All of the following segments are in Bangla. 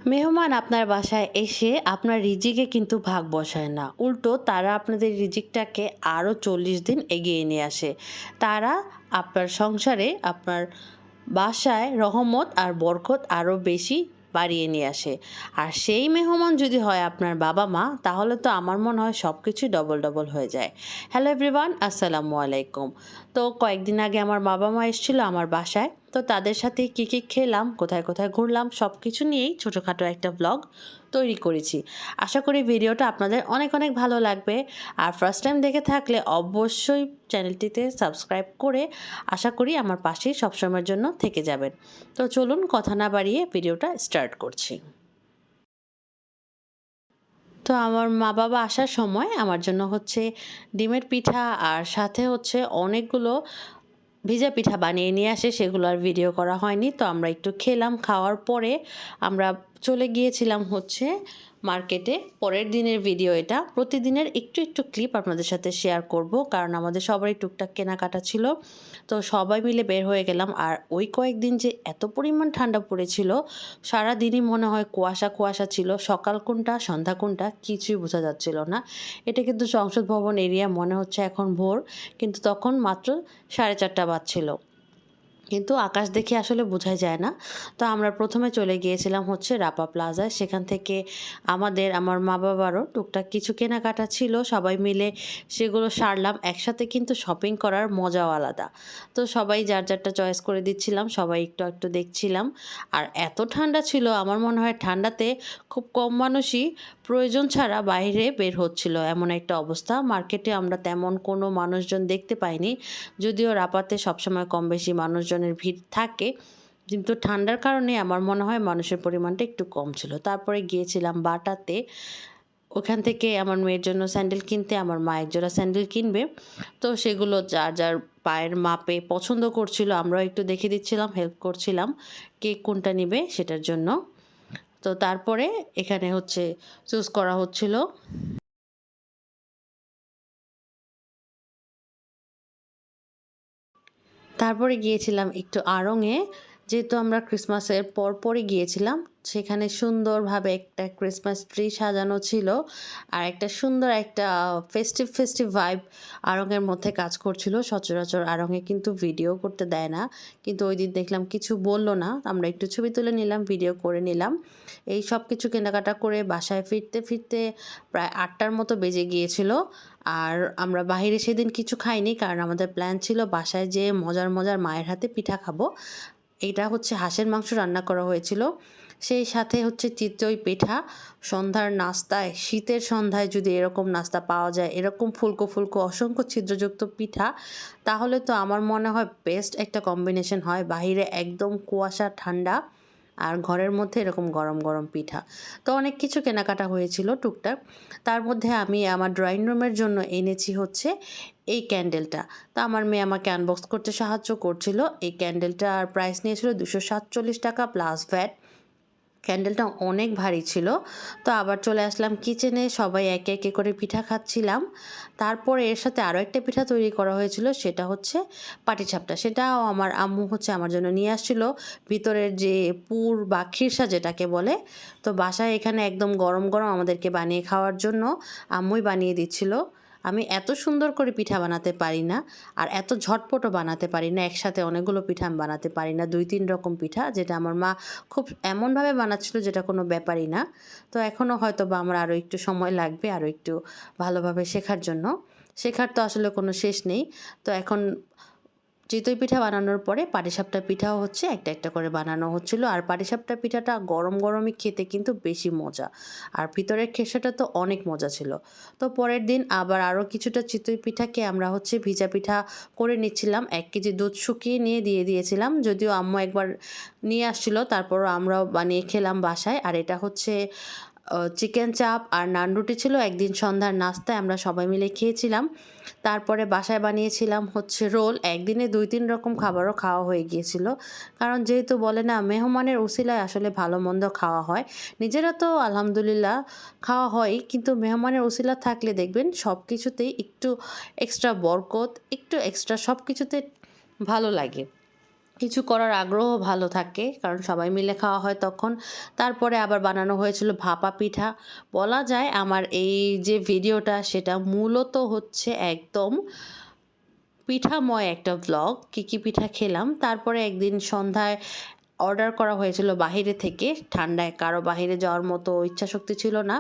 মেহমান আপনার বাসায় এসে আপনার রিজিকে কিন্তু ভাগ বসায় না। উল্টো তারা আপনাদের রিজিকটাকে আরও ৪০ দিন এগিয়ে নিয়ে আসে। তারা আপনার সংসারে, আপনার বাসায় রহমত আর বরকত আরও বেশি বাড়িয়ে নিয়ে আসে। আর সেই মেহমান যদি হয় আপনার বাবা-মা, তাহলে তো আমার মনে হয় সব কিছুই ডবল, ডবল হয়ে যায়। হ্যালো এভরিওয়ান, আসসালামু আলাইকুম। তো কয়েকদিন আগে আমার বাবা-মা এসেছিল আমার বাসায়। তো তাদের সাথে কী খেলাম, কোথায়, কোথায় ঘুরলাম সব কিছু নিয়েই ছোটোখাটো একটা ব্লগ তৈরি করেছি। আশা করি ভিডিওটা আপনাদের অনেক, অনেক ভালো লাগবে। আর ফার্স্ট টাইম দেখে থাকলে অবশ্যই চ্যানেলটিতে সাবস্ক্রাইব করে আশা করি আমার পাশেই সবসময়ের জন্য থেকে যাবেন। তো চলুন কথা না বাড়িয়ে ভিডিওটা স্টার্ট করছি। তো আমার মা-বাবা আসার সময় আমার জন্য হচ্ছে ডিমের পিঠা আর সাথে হচ্ছে অনেকগুলো ভিজা পিঠা বানিয়ে নিয়ে আসে, সেগুলো আর ভিডিও করা হয়নি। তো আমরা একটু খেলাম, খাওয়ার পরে আমরা চলে গিয়েছিলাম হচ্ছে মার্কেটে। পরের দিনের ভিডিও এটা। প্রতিদিনের একটু, একটু ক্লিপ আপনাদের সাথে শেয়ার করব। কারণ আমাদের সবারই টুকটাক কেনাকাটা ছিল। তো সবাই মিলে বের হয়ে গেলাম। আর ওই কয়েকদিন যে এত পরিমাণ ঠান্ডা পড়েছিল, সারাদিনই মনে হয় কুয়াশা, কুয়াশা ছিল। সকাল কোনটা, সন্ধ্যা কোনটা কিছুই বোঝা যাচ্ছিল না। এটা কিন্তু সংসদ ভবন এরিয়া, মনে হচ্ছে এখন ভোর। কিন্তু তখন মাত্র 4:30 বাজছিল। কিন্তু আকাশ দেখে আসলে বোঝাই যায় না। তো আমরা প্রথমে চলে গিয়েছিলাম হচ্ছে রাপা প্লাজায়। সেখান থেকে আমার মা-বাবারও টুকটাক কিছু কেনাকাটা ছিল। সবাই মিলে সেগুলো সারলাম। একসাথে কিন্তু শপিং করার মজাও আলাদা। তো সবাই যার যারটা চয়েস করে দিচ্ছিলাম। সবাই একটু, একটু দেখছিলাম। আর এত ঠান্ডা ছিল, আমার মনে হয় ঠান্ডাতে খুব কম মানুষই প্রয়োজন ছাড়া বাইরে বের হচ্ছিল, এমন একটা অবস্থা। মার্কেটে আমরা তেমন কোনো মানুষজন দেখতে পাইনি। যদিও রাপাতে সবসময় কম বেশি মানুষজনের ভিড় থাকে, কিন্তু ঠান্ডার কারণে আমার মনে হয় মানুষের পরিমাণটা একটু কম ছিল। তারপরে গিয়েছিলাম বাটাতে। ওখান থেকে আমার মেয়ের জন্য স্যান্ডেল কিনতে, আমার মা একজোড়া স্যান্ডেল কিনবে। তো সেগুলো যার যার পায়ের মাপে পছন্দ করছিল, আমরাও একটু দেখে দিচ্ছিলাম, হেল্প করছিলাম কে কোনটা নিবে সেটার জন্য। তো তারপরে এখানে হচ্ছে চুজ করা হচ্ছিল। তারপরে গিয়েছিলাম একটু আড়ং-এ। যেহেতু আমরা ক্রিসমাসের পরপরই গিয়েছিলাম, সেখানে সুন্দরভাবে একটা ক্রিসমাস ট্রি সাজানো ছিল। আর একটা সুন্দর একটা ফেস্টিভ, ফেস্টিভ ভাইব আড়ং-এর মধ্যে কাজ করছিল। সচরাচর আড়ং-এ কিন্তু ভিডিও করতে দেয় না। কিন্তু ওইদিন দেখলাম কিছু বলল না। আমরা একটু ছবি তুলে নিলাম, ভিডিও করে নিলাম। এই সব কিছু কেনাকাটা করে বাসায় ফিরতে, ফিরতে প্রায় 8টার মতো বেজে গিয়েছিল। আর আমরা বাহিরে সেদিন কিছু খাইনি, কারণ আমাদের প্ল্যান ছিল বাসায় যেয়ে মজার, মজার মায়ের হাতে পিঠা খাবো। এটা হচ্ছে হাঁসের মাংস রান্না করা হয়েছিল। সেই সাথে হচ্ছে চিতই পিঠা। সন্ধ্যার নাস্তায়, শীতের সন্ধ্যায় যদি এরকম নাস্তা পাওয়া যায়, এরকম ফুলকো, ফুলকো অসংখ্য ছিদ্রযুক্ত পিঠা, তাহলে তো আমার মনে হয় বেস্ট একটা কম্বিনেশন হয়। বাহিরে একদম কুয়াশা ঠান্ডা, আর ঘরের মধ্যে এরকম গরম, গরম পিঠা। তো অনেক কিছু কেনাকাটা হয়েছিল টুকটাক। তার মধ্যে আমি আমার ড্রয়িং রুমের জন্য এনেছি হচ্ছে এই ক্যান্ডেলটা। তো আমার মেয়ে আমাকে আনবক্স করতে সাহায্য করছিল। এই ক্যান্ডেলটার প্রাইস নিয়েছিল ৳247 প্লাস ভ্যাট। ক্যান্ডেলটা অনেক ভারী ছিল। তো আবার চলে আসলাম কিচেনে, সবাই একে, একে করে পিঠা খাচ্ছিলাম। তারপরে এর সাথে আরও একটা পিঠা তৈরি করা হয়েছিল, সেটা হচ্ছে পাটিসাপটা। সেটাও আমার আম্মু হচ্ছে আমার জন্য নিয়ে আসছিল। ভিতরের যে পুর বা খিরসা যেটাকে বলে, তো বাসায় এখানে একদম গরম, গরম আমাদেরকে বানিয়ে খাওয়ার জন্য আম্মুই বানিয়ে দিচ্ছিল। আমি এত সুন্দর করে পিঠা বানাতে পারি না, আর এত ঝটপটও বানাতে পারি না। একসাথে অনেকগুলো পিঠা আমি বানাতে পারি না। ২-৩ রকম পিঠা, যেটা আমার মা খুব এমনভাবে বানাচ্ছিল যেটা কোনো ব্যাপারই না। তো এখনও হয়তোবা আমার আরও একটু সময় লাগবে, আরও একটু ভালোভাবে শেখার জন্য। শেখার তো আসলে কোনো শেষ নেই। তো এখন চিতই পিঠা বানানোর পরে পাটিসাপটা পিঠাও হচ্ছে একটা, একটা করে বানানো হচ্ছিল। আর পাটিসাপটা পিঠাটা গরম, গরমই খেতে কিন্তু বেশি মজা। আর ভিতরের খেসাটা তো অনেক মজা ছিল। তো পরের দিন আবার আরও কিছুটা চিতই পিঠাকে আমরা হচ্ছে ভিজা পিঠা করে নিচ্ছিলাম। ১ কেজি দুধ শুকিয়ে নিয়ে দিয়ে দিয়েছিলাম। যদিও আম্মু একবার নিয়ে আসছিল, তারপরও আমরাও বানিয়ে খেলাম বাসায়। আর এটা হচ্ছে চিকেন চাপ আর নান রুটি ছিল একদিন সন্ধ্যার নাস্তায়, আমরা সবাই মিলে খেয়েছিলাম। তারপরে বাসায় বানিয়েছিলাম হচ্ছে রোল। একদিনে ২-৩ রকম খাবারও খাওয়া হয়ে গিয়েছিল। কারণ যেহেতু বলে না, মেহমানের উছিলায় আসলে ভালো মন্দ খাওয়া হয়। নিজেরা তো আলহামদুলিল্লাহ খাওয়া হয়ই, কিন্তু মেহমানের উছিলা থাকলে দেখবেন সব কিছুতেই একটু এক্সট্রা বরকত, একটু এক্সট্রা সব কিছুতে ভালো লাগে। কিছু করার আগ্রহ ভালো থাকে, কারণ সবাই মিলে খাওয়া হয় তখন। তারপরে আবার বানানো হয়েছিল ভাপা পিঠা। বলা যায় আমার এই যে ভিডিওটা সেটা মূলত হচ্ছে একদম পিঠাময় একটা ভ্লগ। কী, কী পিঠা খেলাম। তারপরে একদিন সন্ধ্যায় অর্ডার করা হয়েছিল বাহিরে থেকে। ঠান্ডায় কারো বাহিরে যাওয়ার মতো ইচ্ছাশক্তি ছিল না।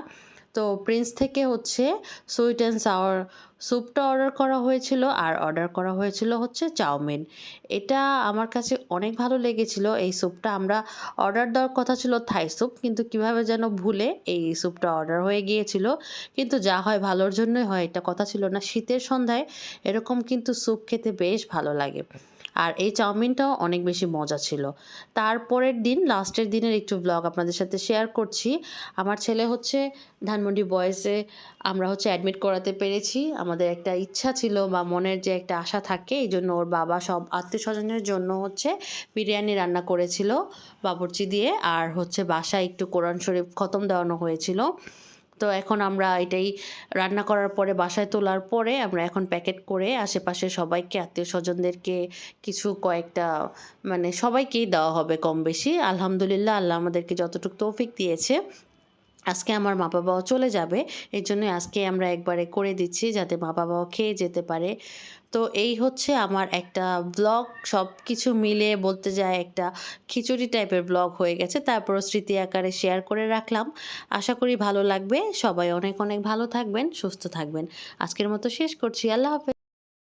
তো প্রিন্স থেকে হচ্ছে সুইট অ্যান্ড সাওয়ার স্যুপটা অর্ডার করা হয়েছিল, আর অর্ডার করা হয়েছিল হচ্ছে চাউমিন। এটা আমার কাছে অনেক ভালো লেগেছিল এই স্যুপটা। আমরা অর্ডার দেওয়ার কথা ছিল থাই স্যুপ, কিন্তু কিভাবে যেন ভুলে এই স্যুপটা অর্ডার হয়ে গিয়েছিল। কিন্তু যা হয় ভালোর জন্যই হয়, এটা কথা ছিল না। শীতের সন্ধ্যায় এরকম কিন্তু স্যুপ খেতে বেশ ভালো লাগে। আর এই চাউমিনটাও অনেক বেশি মজা ছিল। তারপরের দিন, লাস্টের দিনের একটু ব্লগ আপনাদের সাথে শেয়ার করছি। আমার ছেলে হচ্ছে ধানমন্ডি বয়েজে আমরা হচ্ছে অ্যাডমিট করাতে পেরেছি। আমাদের একটা ইচ্ছা ছিল বা মনের যে একটা আশা থাকে, এইজন্য ওর বাবা সব আত্মীয়স্বজনের জন্য হচ্ছে বিরিয়ানি রান্না করেছিল বাবুর্চি দিয়ে, আর হচ্ছে বাসায় একটু কোরআন শরীফ খতম দেওয়ানো হয়েছিল। তো এখন আমরা এটাই রান্না করার পরে, বাসায় তোলার পরে আমরা এখন প্যাকেট করে আশেপাশে সবাইকে, আত্মীয়স্বজনদেরকে, কিছু কয়েকটা মানে সবাইকেই দেওয়া হবে কম বেশি। আলহামদুলিল্লাহ, আল্লাহ আমাদেরকে যতটুকু তৌফিক দিয়েছে। আজকে আমার মা-বাবাও চলে যাবে। এজন্যই আজকে আমরা একবারে করে দিচ্ছি যাতে মা-বাবাও খেয়ে যেতে পারে। তো এই হচ্ছে আমার একটা ব্লগ। সবকিছু মিলিয়ে বলতে যায় একটা খিচুড়ি টাইপের ব্লগ হয়ে গেছে। তারপরও স্মৃতি আকারে শেয়ার করে রাখলাম। আশা করি ভালো লাগবে। সবাই অনেক, অনেক ভালো থাকবেন, সুস্থ থাকবেন। আজকের মতো শেষ করছি। আল্লাহ হাফেজ।